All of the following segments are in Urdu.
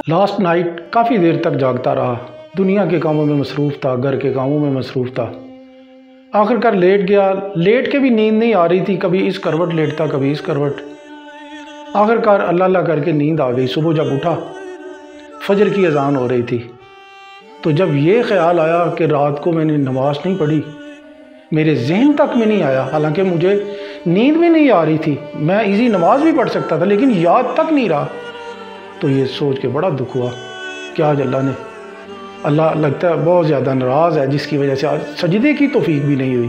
لاسٹ نائٹ کافی دیر تک جاگتا رہا، دنیا کے کاموں میں مصروف تھا، گھر کے کاموں میں مصروف تھا۔ آخر کار لیٹ گیا، لیٹ کے بھی نیند نہیں آ رہی تھی، کبھی اس کروٹ لیٹتا کبھی اس کروٹ۔ آخر کار اللہ اللہ کر کے نیند آ گئی۔ صبح جب اٹھا فجر کی اذان ہو رہی تھی، تو جب یہ خیال آیا کہ رات کو میں نے نماز نہیں پڑھی، میرے ذہن تک میں نہیں آیا، حالانکہ مجھے نیند بھی نہیں آ رہی تھی، میں ایزی نماز بھی پڑھ سکتا تھا، لیکن یاد تک نہیں رہا۔ تو یہ سوچ کے بڑا دکھ ہوا کہ آج اللہ لگتا ہے بہت زیادہ ناراض ہے، جس کی وجہ سے آج سجدے کی توفیق بھی نہیں ہوئی۔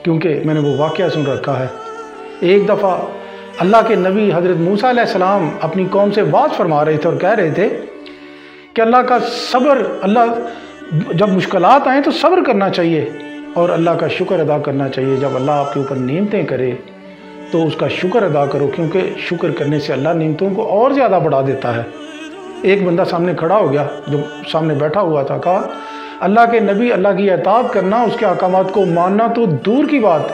کیونکہ میں نے وہ واقعہ سن رکھا ہے، ایک دفعہ اللہ کے نبی حضرت موسیٰ علیہ السلام اپنی قوم سے وعظ فرما رہے تھے اور کہہ رہے تھے کہ اللہ کا صبر، جب مشکلات آئیں تو صبر کرنا چاہیے اور اللہ کا شکر ادا کرنا چاہیے۔ جب اللہ آپ کے اوپر نعمتیں کرے تو اس کا شکر ادا کرو، کیونکہ شکر کرنے سے اللہ نعمتوں کو اور زیادہ بڑھا دیتا ہے۔ ایک بندہ سامنے کھڑا ہو گیا، جو سامنے بیٹھا ہوا تھا، کہا اللہ کے نبی، اللہ کی اطاعت کرنا، اس کے احکامات کو ماننا تو دور کی بات،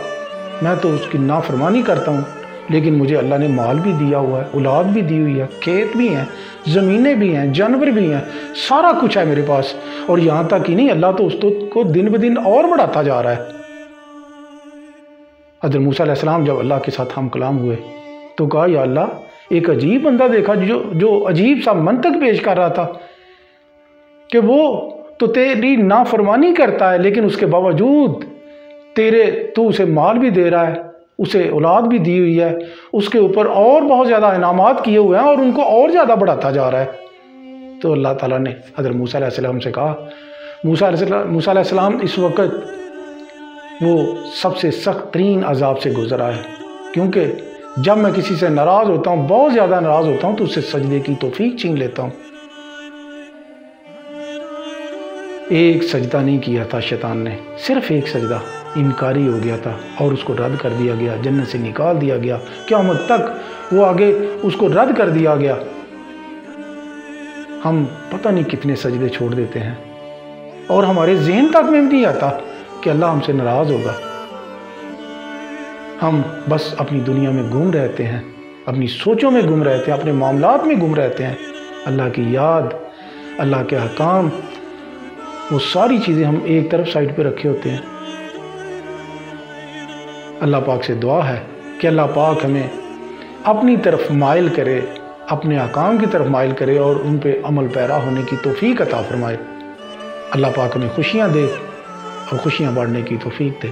میں تو اس کی نافرمانی کرتا ہوں، لیکن مجھے اللہ نے مال بھی دیا ہوا ہے، اولاد بھی دی ہوئی ہے، کھیت بھی ہیں، زمینیں بھی ہیں، جانور بھی ہیں، سارا کچھ ہے میرے پاس، اور یہاں تک ہی نہیں، اللہ تو اس کو دن بدن اور بڑھاتا جا رہا ہے۔ حضرت موسیٰ علیہ السلام جب اللہ کے ساتھ ہم کلام ہوئے تو کہا یا اللہ، ایک عجیب بندہ دیکھا جو عجیب سا منطق پیش کر رہا تھا کہ وہ تو تیری نافرمانی کرتا ہے، لیکن اس کے باوجود تو اسے مال بھی دے رہا ہے، اسے اولاد بھی دی ہوئی ہے، اس کے اوپر اور بہت زیادہ انعامات کیے ہوئے ہیں اور ان کو اور زیادہ بڑھاتا جا رہا ہے۔ تو اللہ تعالیٰ نے حضرت موسیٰ علیہ السلام سے کہا، موسیٰ علیہ السلام اس وقت وہ سب سے سخت ترین عذاب سے گزرا ہے، کیونکہ جب میں کسی سے ناراض ہوتا ہوں، بہت زیادہ ناراض ہوتا ہوں، تو اس سے سجدے کی توفیق چھین لیتا ہوں۔ ایک سجدہ نہیں کیا تھا شیطان نے، صرف ایک سجدہ، انکاری ہو گیا تھا اور اس کو رد کر دیا گیا، جنت سے نکال دیا گیا، قیامت تک وہ آگے اس کو رد کر دیا گیا۔ ہم پتہ نہیں کتنے سجدے چھوڑ دیتے ہیں اور ہمارے ذہن تک میں نہیں آتا کہ اللہ ہم سے ناراض ہوگا۔ ہم بس اپنی دنیا میں گم رہتے ہیں، اپنی سوچوں میں گم رہتے ہیں، اپنے معاملات میں گم رہتے ہیں۔ اللہ کی یاد، اللہ کے احکام، وہ ساری چیزیں ہم ایک طرف سائڈ پہ رکھے ہوتے ہیں۔ اللہ پاک سے دعا ہے کہ اللہ پاک ہمیں اپنی طرف مائل کرے، اپنے احکام کی طرف مائل کرے اور ان پہ عمل پیرا ہونے کی توفیق عطا فرمائے۔ اللہ پاک ہمیں خوشیاں دے اور خوشیاں بانٹنے کی توفیق دے۔